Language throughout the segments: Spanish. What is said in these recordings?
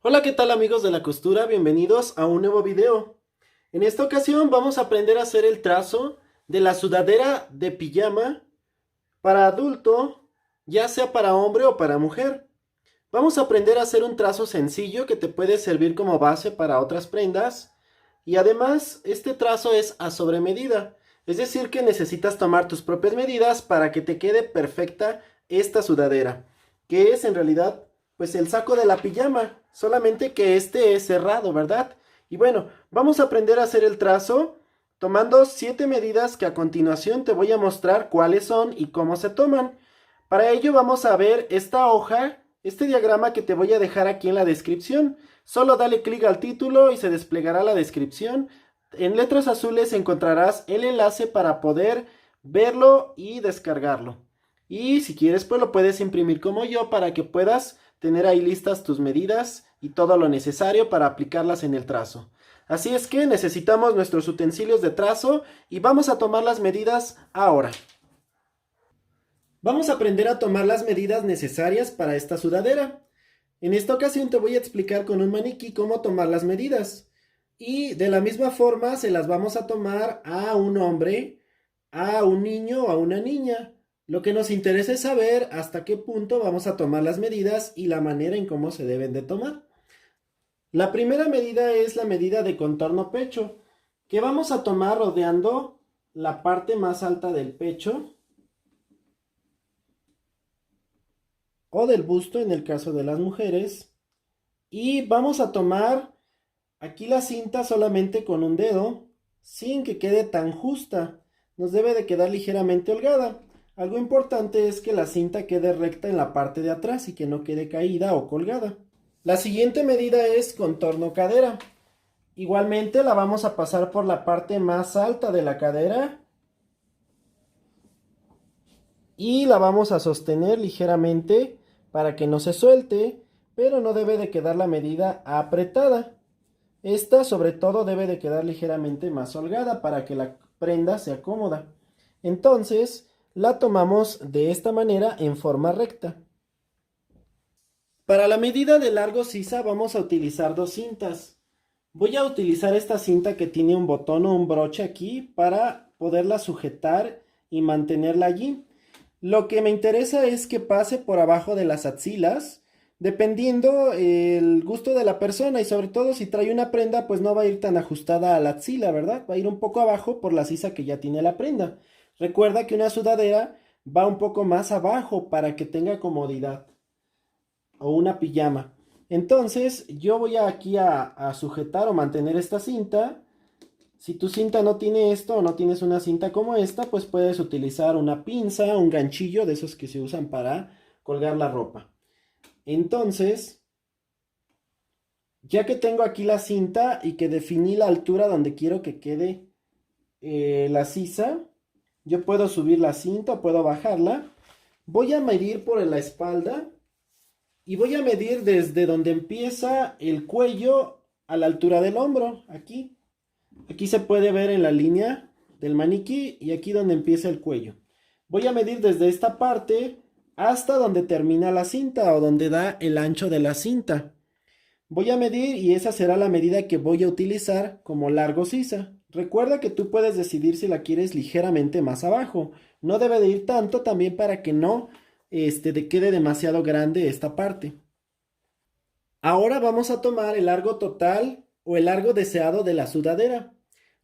Hola, ¿qué tal amigos de la costura? Bienvenidos a un nuevo video. En esta ocasión vamos a aprender a hacer el trazo de la sudadera de pijama para adulto, ya sea para hombre o para mujer. Vamos a aprender a hacer un trazo sencillo que te puede servir como base para otras prendas. Y además, este trazo es a sobre medida. Es decir, que necesitas tomar tus propias medidas para que te quede perfecta esta sudadera, que es en realidad pues el saco de la pijama, solamente que este es cerrado, ¿verdad? Y bueno, vamos a aprender a hacer el trazo tomando 7 medidas que a continuación te voy a mostrar cuáles son y cómo se toman. Para ello vamos a ver esta hoja, este diagrama que te voy a dejar aquí en la descripción. Solo dale clic al título y se desplegará la descripción. En letras azules encontrarás el enlace para poder verlo y descargarlo. Y si quieres, pues lo puedes imprimir como yo para que puedas tener ahí listas tus medidas y todo lo necesario para aplicarlas en el trazo. Así es que necesitamos nuestros utensilios de trazo y vamos a tomar las medidas ahora. Vamos a aprender a tomar las medidas necesarias para esta sudadera. En esta ocasión te voy a explicar con un maniquí cómo tomar las medidas. Y de la misma forma se las vamos a tomar a un hombre, a un niño o a una niña. Lo que nos interesa es saber hasta qué punto vamos a tomar las medidas y la manera en cómo se deben de tomar. La primera medida es la medida de contorno pecho, que vamos a tomar rodeando la parte más alta del pecho o del busto en el caso de las mujeres. Y vamos a tomar aquí la cinta solamente con un dedo, sin que quede tan justa. Nos debe de quedar ligeramente holgada. Algo importante es que la cinta quede recta en la parte de atrás y que no quede caída o colgada. La siguiente medida es contorno cadera. Igualmente la vamos a pasar por la parte más alta de la cadera y la vamos a sostener ligeramente para que no se suelte, pero no debe de quedar la medida apretada. Esta sobre todo debe de quedar ligeramente más holgada para que la prenda sea cómoda. Entonces la tomamos de esta manera en forma recta. Para la medida de largo sisa vamos a utilizar dos cintas. Voy a utilizar esta cinta que tiene un botón o un broche aquí para poderla sujetar y mantenerla allí. Lo que me interesa es que pase por abajo de las axilas, dependiendo el gusto de la persona y sobre todo si trae una prenda, pues no va a ir tan ajustada a la axila, ¿verdad? Va a ir un poco abajo por la sisa que ya tiene la prenda. Recuerda que una sudadera va un poco más abajo para que tenga comodidad o una pijama. Entonces yo voy aquí a sujetar o mantener esta cinta. Si tu cinta no tiene esto o no tienes una cinta como esta, pues puedes utilizar una pinza, un ganchillo de esos que se usan para colgar la ropa. Entonces, ya que tengo aquí la cinta y que definí la altura donde quiero que quede la sisa, yo puedo subir la cinta o puedo bajarla. Voy a medir por la espalda y voy a medir desde donde empieza el cuello a la altura del hombro, aquí. Aquí se puede ver en la línea del maniquí y aquí donde empieza el cuello. Voy a medir desde esta parte hasta donde termina la cinta o donde da el ancho de la cinta. Voy a medir y esa será la medida que voy a utilizar como largo sisa. Recuerda que tú puedes decidir si la quieres ligeramente más abajo. No debe de ir tanto también para que no quede demasiado grande esta parte. Ahora vamos a tomar el largo total o el largo deseado de la sudadera.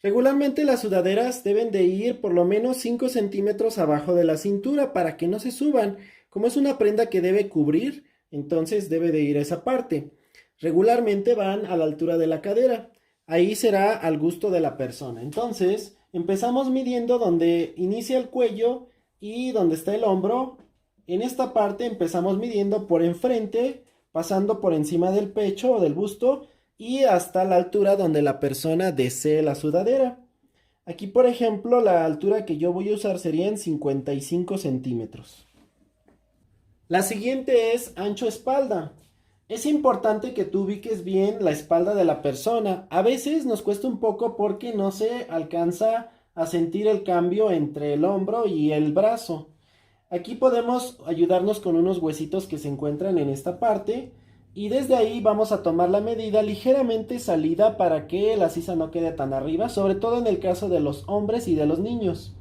Regularmente las sudaderas deben de ir por lo menos 5 centímetros abajo de la cintura para que no se suban. Como es una prenda que debe cubrir, entonces debe de ir a esa parte. Regularmente van a la altura de la cadera. Ahí será al gusto de la persona. Entonces empezamos midiendo donde inicia el cuello y donde está el hombro. En esta parte empezamos midiendo por enfrente, pasando por encima del pecho o del busto y hasta la altura donde la persona desee la sudadera. Aquí, por ejemplo, la altura que yo voy a usar sería en 55 centímetros. La siguiente es ancho espalda. Es importante que tú ubiques bien la espalda de la persona. A veces nos cuesta un poco porque no se alcanza a sentir el cambio entre el hombro y el brazo. Aquí podemos ayudarnos con unos huesitos que se encuentran en esta parte. Y desde ahí vamos a tomar la medida ligeramente salida para que la sisa no quede tan arriba, sobre todo en el caso de los hombres y de los niños.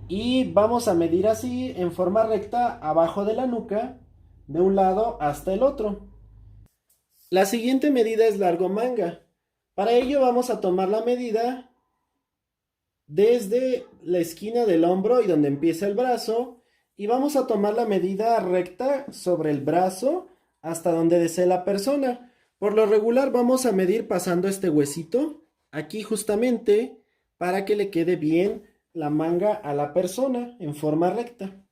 Y vamos a medir así en forma recta abajo de la nuca, de un lado hasta el otro. La siguiente medida es largo manga. Para ello vamos a tomar la medida desde la esquina del hombro y donde empieza el brazo, y vamos a tomar la medida recta sobre el brazo hasta donde desee la persona. Por lo regular vamos a medir pasando este huesito aquí justamente para que le quede bien la manga a la persona en forma recta.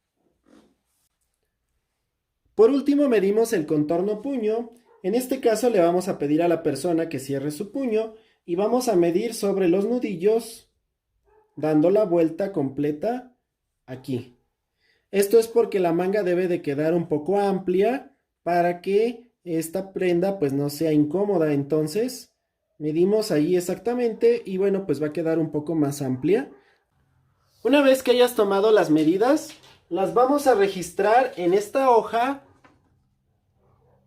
Por último medimos el contorno puño. En este caso le vamos a pedir a la persona que cierre su puño y vamos a medir sobre los nudillos dando la vuelta completa aquí. Esto es porque la manga debe de quedar un poco amplia para que esta prenda pues no sea incómoda. Entonces medimos ahí exactamente y bueno, pues va a quedar un poco más amplia. Una vez que hayas tomado las medidas, las vamos a registrar en esta hoja.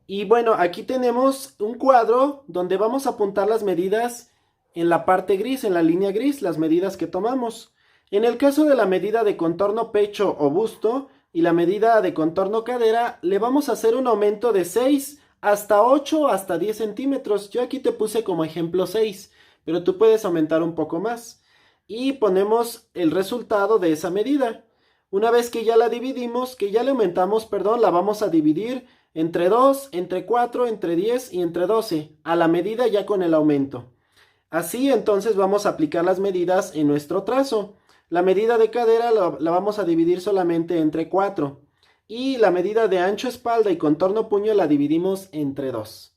Y bueno, aquí tenemos un cuadro donde vamos a apuntar las medidas en la parte gris, en la línea gris, las medidas que tomamos. En el caso de la medida de contorno pecho o busto y la medida de contorno cadera, le vamos a hacer un aumento de 6 hasta 8 hasta 10 centímetros. Yo aquí te puse como ejemplo 6, pero tú puedes aumentar un poco más. Y ponemos el resultado de esa medida. Una vez que ya la dividimos, que ya le aumentamos, perdón, la vamos a dividir entre 2, entre 4, entre 10 y entre 12, a la medida ya con el aumento. Así entonces vamos a aplicar las medidas en nuestro trazo. La medida de cadera la vamos a dividir solamente entre 4 y la medida de ancho espalda y contorno puño la dividimos entre 2.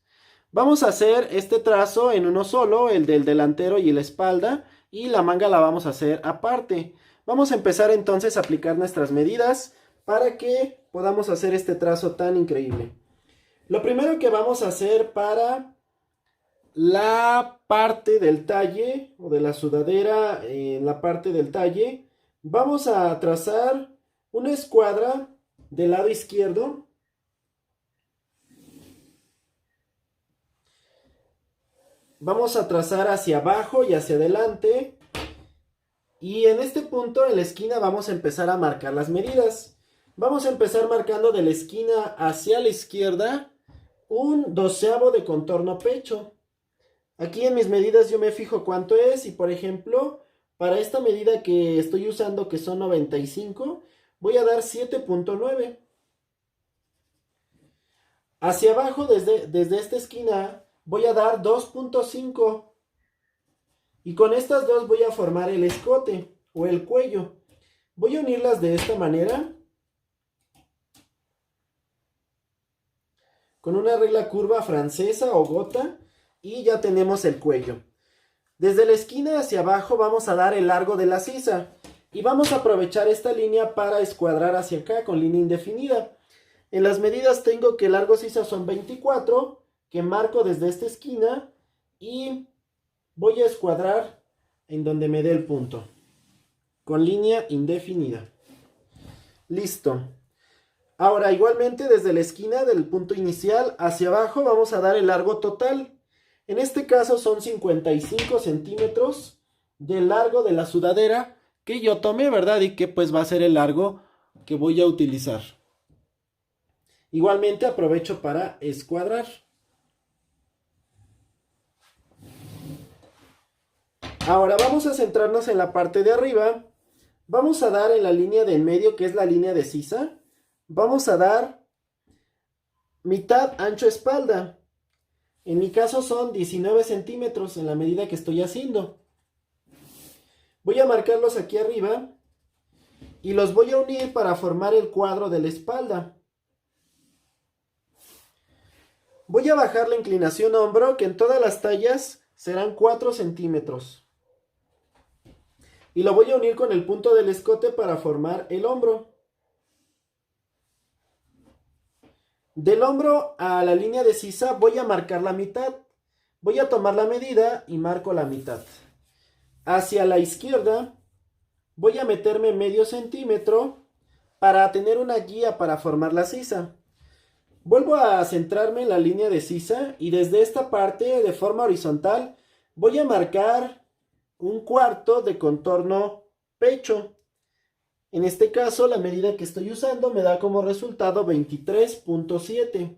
Vamos a hacer este trazo en uno solo, el del delantero y la espalda, y la manga la vamos a hacer aparte. Vamos a empezar entonces a aplicar nuestras medidas para que podamos hacer este trazo tan increíble. Lo primero que vamos a hacer para la parte del talle o de la sudadera, en la parte del talle, vamos a trazar una escuadra del lado izquierdo. Vamos a trazar hacia abajo y hacia adelante. Y en este punto, en la esquina, vamos a empezar a marcar las medidas. Vamos a empezar marcando de la esquina hacia la izquierda un 12avo de contorno pecho. Aquí en mis medidas yo me fijo cuánto es y por ejemplo, para esta medida que estoy usando que son 95, voy a dar 7.9. Hacia abajo desde esta esquina voy a dar 2.5. Y con estas dos voy a formar el escote o el cuello. Voy a unirlas de esta manera, con una regla curva francesa o gota, y ya tenemos el cuello. Desde la esquina hacia abajo vamos a dar el largo de la sisa y vamos a aprovechar esta línea para escuadrar hacia acá con línea indefinida. En las medidas tengo que el largo sisa son 24, que marco desde esta esquina y voy a escuadrar en donde me dé el punto, con línea indefinida. Listo. Ahora igualmente desde la esquina del punto inicial hacia abajo vamos a dar el largo total. En este caso son 55 centímetros de largo de la sudadera que yo tomé, ¿verdad? Y que pues va a ser el largo que voy a utilizar. Igualmente aprovecho para escuadrar. Ahora vamos a centrarnos en la parte de arriba. Vamos a dar en la línea de en medio, que es la línea de sisa. Vamos a dar mitad ancho espalda. En mi caso son 19 centímetros en la medida que estoy haciendo. Voy a marcarlos aquí arriba y los voy a unir para formar el cuadro de la espalda. Voy a bajar la inclinación hombro, que en todas las tallas serán 4 centímetros. Y lo voy a unir con el punto del escote para formar el hombro. Del hombro a la línea de sisa voy a marcar la mitad. Voy a tomar la medida y marco la mitad. Hacia la izquierda voy a meterme medio centímetro para tener una guía para formar la sisa. Vuelvo a centrarme en la línea de sisa y desde esta parte de forma horizontal voy a marcar un cuarto de contorno pecho. En este caso la medida que estoy usando me da como resultado 23.7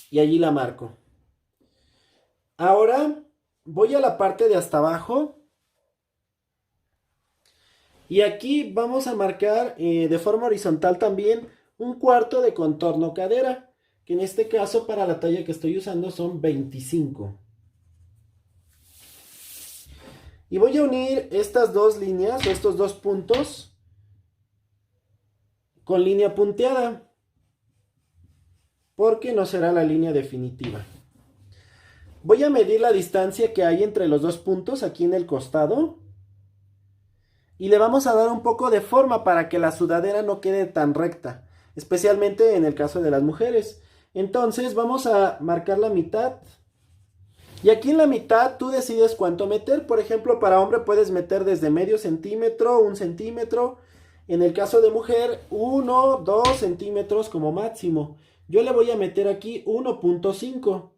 y allí la marco. Ahora voy a la parte de hasta abajo y aquí vamos a marcar de forma horizontal también un cuarto de contorno cadera, que en este caso para la talla que estoy usando son 25. Y voy a unir estas dos líneas o estos dos puntos con línea punteada, porque no será la línea definitiva. Voy a medir la distancia que hay entre los dos puntos aquí en el costado. Y le vamos a dar un poco de forma para que la sudadera no quede tan recta, especialmente en el caso de las mujeres. Entonces vamos a marcar la mitad. Y aquí en la mitad tú decides cuánto meter. Por ejemplo, para hombre puedes meter desde medio centímetro, 1 centímetro. En el caso de mujer, 1, 2 centímetros como máximo. Yo le voy a meter aquí 1.5,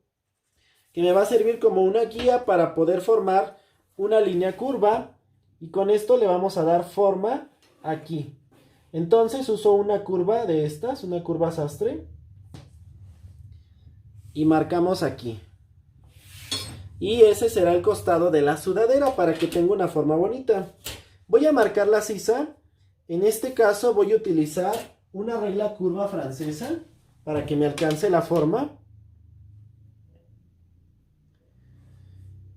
que me va a servir como una guía para poder formar una línea curva. Y con esto le vamos a dar forma aquí. Entonces uso una curva de estas, una curva sastre. Y marcamos aquí. Y ese será el costado de la sudadera para que tenga una forma bonita. Voy a marcar la sisa. En este caso voy a utilizar una regla curva francesa para que me alcance la forma.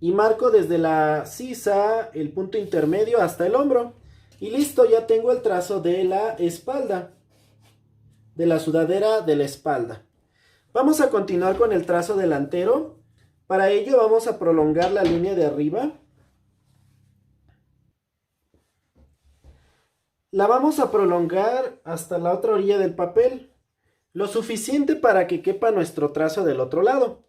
Y marco desde la sisa el punto intermedio hasta el hombro. Y listo, ya tengo el trazo de la espalda, de la sudadera de la espalda. Vamos a continuar con el trazo delantero. Para ello vamos a prolongar la línea de arriba. La vamos a prolongar hasta la otra orilla del papel, lo suficiente para que quepa nuestro trazo del otro lado.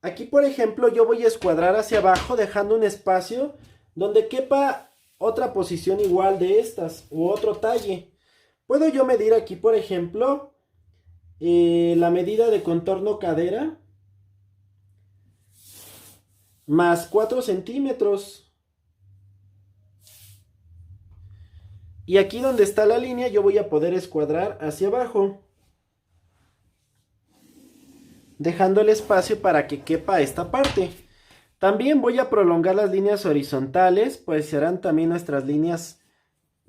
Aquí, por ejemplo, yo voy a escuadrar hacia abajo dejando un espacio donde quepa otra posición igual de estas u otro talle. Puedo yo medir aquí, por ejemplo, la medida de contorno cadera más 4 centímetros. Y aquí donde está la línea yo voy a poder escuadrar hacia abajo, dejando el espacio para que quepa esta parte. También voy a prolongar las líneas horizontales, pues serán también nuestras líneas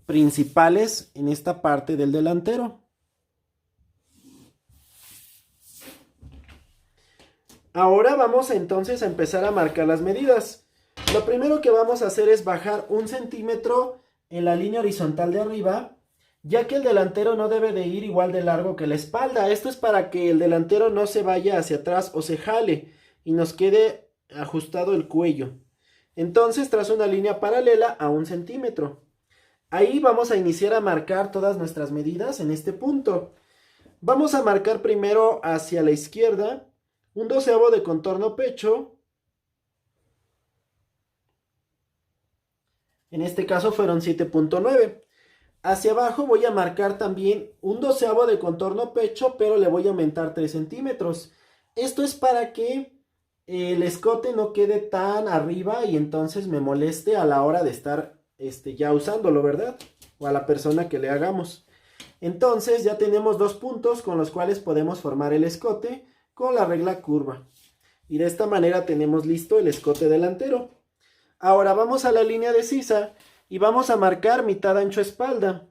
principales en esta parte del delantero. Ahora vamos entonces a empezar a marcar las medidas. Lo primero que vamos a hacer es bajar 1 centímetro en la línea horizontal de arriba, ya que el delantero no debe de ir igual de largo que la espalda. Esto es para que el delantero no se vaya hacia atrás o se jale y nos quede ajustado el cuello. Entonces trazo una línea paralela a 1 centímetro. Ahí vamos a iniciar a marcar todas nuestras medidas en este punto. Vamos a marcar primero hacia la izquierda un 12avo de contorno pecho. En este caso fueron 7.9. Hacia abajo voy a marcar también un 12avo de contorno pecho, pero le voy a aumentar 3 centímetros. Esto es para que el escote no quede tan arriba y entonces me moleste a la hora de estar ya usándolo, ¿verdad? O a la persona que le hagamos. Entonces ya tenemos dos puntos con los cuales podemos formar el escote con la regla curva. Y de esta manera tenemos listo el escote delantero. Ahora vamos a la línea de sisa y vamos a marcar mitad ancho espalda.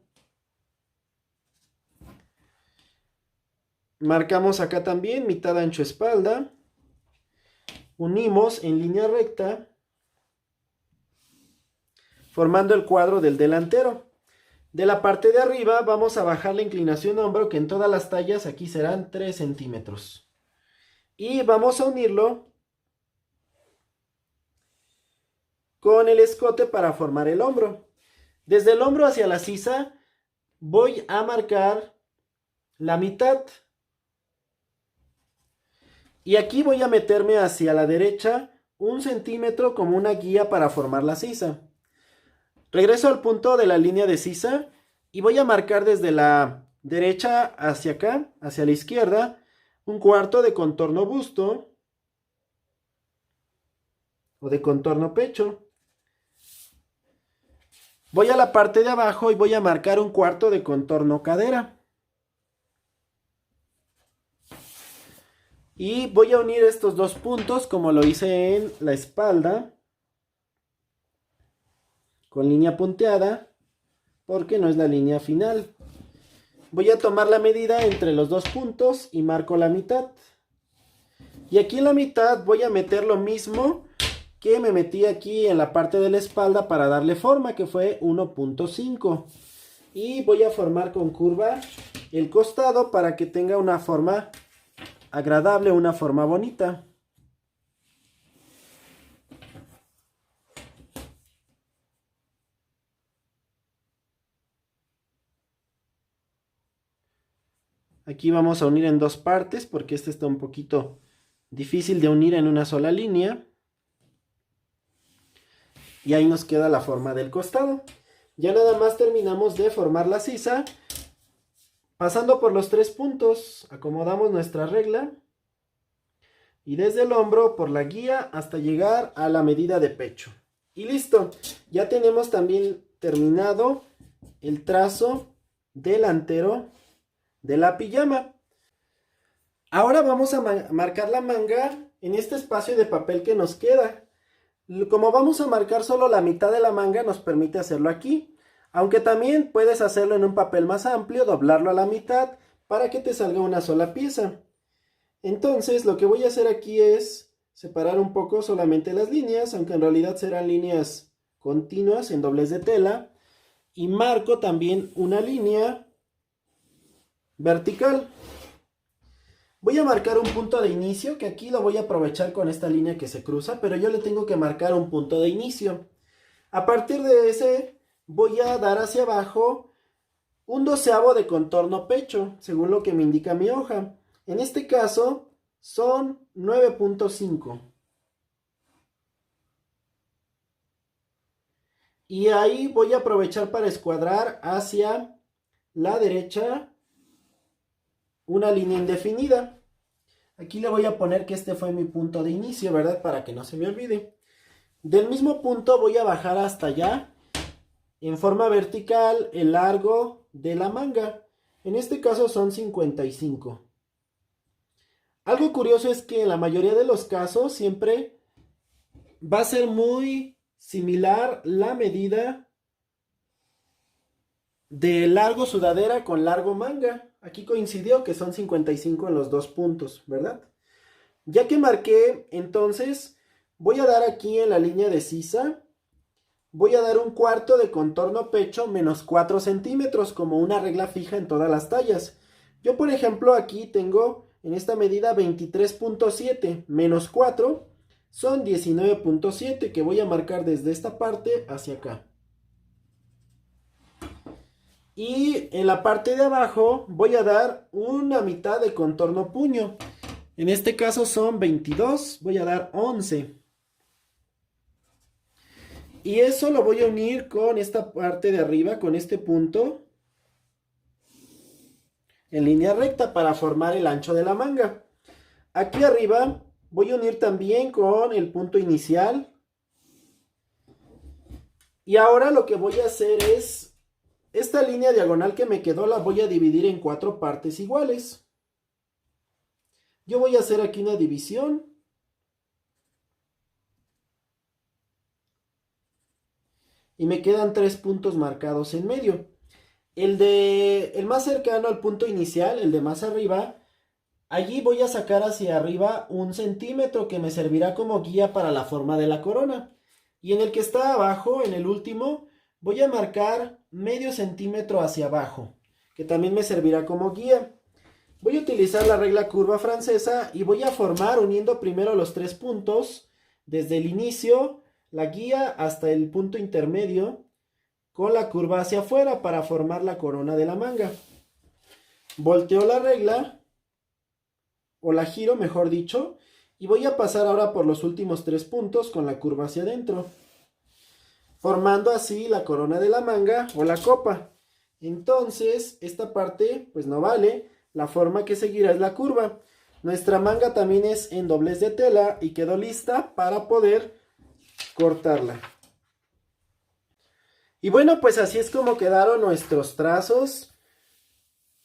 Marcamos acá también mitad ancho espalda. Unimos en línea recta, formando el cuadro del delantero. De la parte de arriba vamos a bajar la inclinación hombro, que en todas las tallas aquí serán 3 centímetros. Y vamos a unirlo con el escote para formar el hombro. Desde el hombro hacia la sisa voy a marcar la mitad. Y aquí voy a meterme hacia la derecha 1 centímetro como una guía para formar la sisa. Regreso al punto de la línea de sisa y voy a marcar desde la derecha hacia acá, hacia la izquierda, un cuarto de contorno busto o de contorno pecho. Voy a la parte de abajo y voy a marcar un cuarto de contorno cadera. Y voy a unir estos dos puntos como lo hice en la espalda, con línea punteada, porque no es la línea final. Voy a tomar la medida entre los dos puntos y marco la mitad. Y aquí en la mitad voy a meter lo mismo que me metí aquí en la parte de la espalda para darle forma, que fue 1.5. Y voy a formar con curva el costado para que tenga una forma agradable, una forma bonita. Aquí vamos a unir en dos partes porque este está un poquito difícil de unir en una sola línea. Y ahí nos queda la forma del costado. Ya nada más terminamos de formar la sisa. Pasando por los tres puntos, acomodamos nuestra regla. Y desde el hombro por la guía hasta llegar a la medida de pecho. Y listo. Ya tenemos también terminado el trazo delantero de la pijama. Ahora vamos a marcar la manga en este espacio de papel que nos queda. Como vamos a marcar solo la mitad de la manga, nos permite hacerlo aquí. Aunque también puedes hacerlo en un papel más amplio, doblarlo a la mitad para que te salga una sola pieza. Entonces lo que voy a hacer aquí es separar un poco solamente las líneas, aunque en realidad serán líneas continuas en doblez de tela. Y marco también una línea vertical. Voy a marcar un punto de inicio, que aquí lo voy a aprovechar con esta línea que se cruza, pero yo le tengo que marcar un punto de inicio. A partir de ese voy a dar hacia abajo un 12avo de contorno pecho, según lo que me indica mi hoja. En este caso son 9.5. Y ahí voy a aprovechar para escuadrar hacia la derecha una línea indefinida. Aquí le voy a poner que este fue mi punto de inicio, ¿verdad? Para que no se me olvide. Del mismo punto voy a bajar hasta allá, en forma vertical, el largo de la manga. En este caso son 55. Algo curioso es que en la mayoría de los casos siempre va a ser muy similar la medida de largo sudadera con largo manga. Aquí coincidió que son 55 en los dos puntos, ¿verdad? Ya que marqué, entonces voy a dar aquí en la línea de sisa, voy a dar un cuarto de contorno pecho menos 4 centímetros como una regla fija en todas las tallas. Yo, por ejemplo, aquí tengo en esta medida 23.7 menos 4 son 19.7 que voy a marcar desde esta parte hacia acá. Y en la parte de abajo voy a dar una mitad de contorno puño. En este caso son 22, voy a dar 11. Y eso lo voy a unir con esta parte de arriba, con este punto, en línea recta para formar el ancho de la manga. Aquí arriba voy a unir también con el punto inicial. Y ahora lo que voy a hacer es, esta línea diagonal que me quedó la voy a dividir en 4 partes iguales. Yo voy a hacer aquí una división. Y me quedan 3 puntos marcados en medio. El más cercano al punto inicial, el de más arriba, allí voy a sacar hacia arriba 1 centímetro que me servirá como guía para la forma de la corona. Y en el que está abajo, en el último, voy a marcar medio centímetro hacia abajo, que también me servirá como guía. Voy a utilizar la regla curva francesa y voy a formar uniendo primero los 3 puntos, desde el inicio, la guía hasta el punto intermedio, con la curva hacia afuera para formar la corona de la manga. Volteo la regla, o la giro mejor dicho, y voy a pasar ahora por los últimos 3 puntos con la curva hacia adentro, formando así la corona de la manga o la copa. Entonces, esta parte pues no vale. La forma que seguirá es la curva. Nuestra manga también es en doblez de tela y quedó lista para poder cortarla. Y bueno, pues así es como quedaron nuestros trazos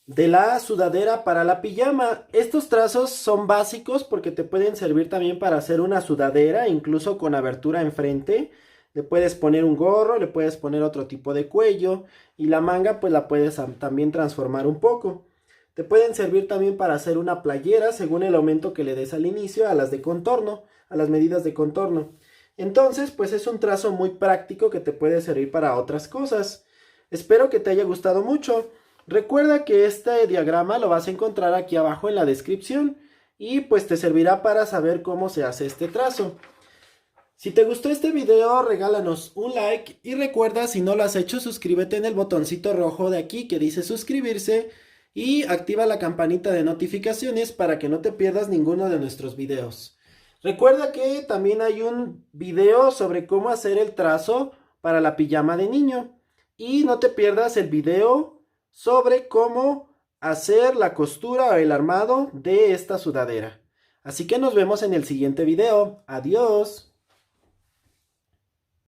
de la sudadera para la pijama. Estos trazos son básicos porque te pueden servir también para hacer una sudadera, incluso con abertura enfrente. Le puedes poner un gorro, le puedes poner otro tipo de cuello y la manga pues la puedes también transformar un poco. Te pueden servir también para hacer una playera según el aumento que le des al inicio a las de contorno, a las medidas de contorno. Entonces pues es un trazo muy práctico que te puede servir para otras cosas. Espero que te haya gustado mucho. Recuerda que este diagrama lo vas a encontrar aquí abajo en la descripción y pues te servirá para saber cómo se hace este trazo. Si te gustó este video, regálanos un like y recuerda, si no lo has hecho, suscríbete en el botoncito rojo de aquí que dice suscribirse y activa la campanita de notificaciones para que no te pierdas ninguno de nuestros videos. Recuerda que también hay un video sobre cómo hacer el trazo para la pijama de niño y no te pierdas el video sobre cómo hacer la costura o el armado de esta sudadera. Así que nos vemos en el siguiente video. Adiós.